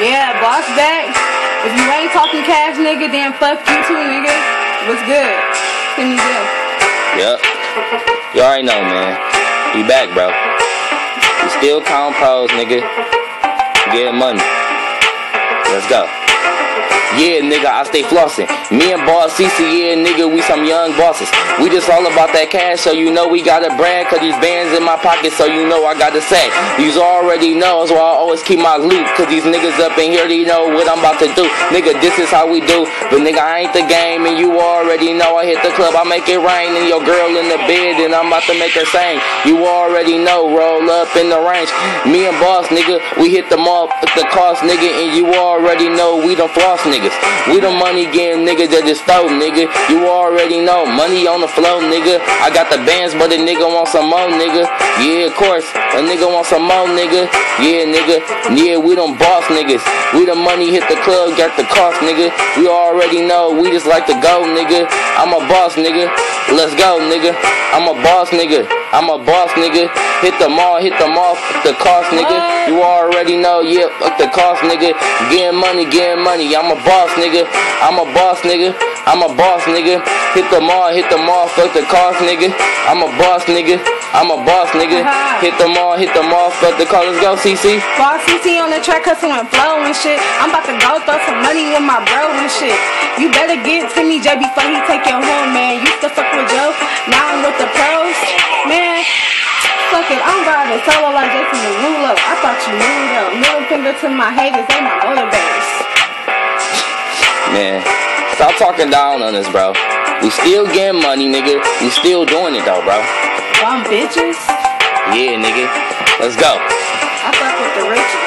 Yeah, boss back. If you ain't talking cash, nigga, then fuck you too, nigga. What's good? Send me bill. Yep. You already know, man. We back, bro. We still count pros, nigga. Getting money. Let's go. Yeah, nigga, I stay flossing. Me and Boss CC, yeah, nigga, we some young bosses. We just all about that cash, so you know we gotta brag. Cause these bands in my pocket, so you know I gotta say. These already know, so I always keep my loot. Cause these niggas up in here, they know what I'm about to do. Nigga, this is how we do. But nigga, I ain't the game, and you already know. I hit the club, I make it rain. And your girl in the bed, and I'm about to make her sing. You already know, roll up in the range. Me and Boss, nigga, we hit them all with the cost, nigga. And you already know we done floss, nigga. We the money game nigga that is stole, nigga. You already know, money on the flow, nigga. I got the bands, but a nigga want some more, nigga. Yeah, of course, a nigga want some more, nigga. Yeah, nigga. Yeah, we them boss niggas. We the money hit the club, got the cost, nigga. We already know, we just like to go, nigga. I'm a boss, nigga. Let's go, nigga. I'm a boss, nigga. I'm a boss, nigga. Hit them all, fuck the cost, nigga. You already know, yeah, fuck the cost, nigga. Getting money. I'm a boss, nigga. I'm a boss, nigga. I'm a boss, nigga. Hit them all, fuck the cost, nigga. I'm a boss, nigga. I'm a boss, nigga. Hit them all, fuck the cost. Let's go, CC. Boss CC on the track, hustling, flow and shit. I'm about to go throw some money with my bro and shit. You better get to me, Jay, before he take you home, man. Used to fuck with Joe, now I'm with the pros, man. Fuck it, I'm riding solo like Jason Derulo. I thought you knew though. Middle finger to my haters, they my motivators. Man, stop talking down on us, bro. We still getting money, nigga. We still doing it though, bro. Bum bitches? Yeah, nigga. Let's go. I fuck with the riches.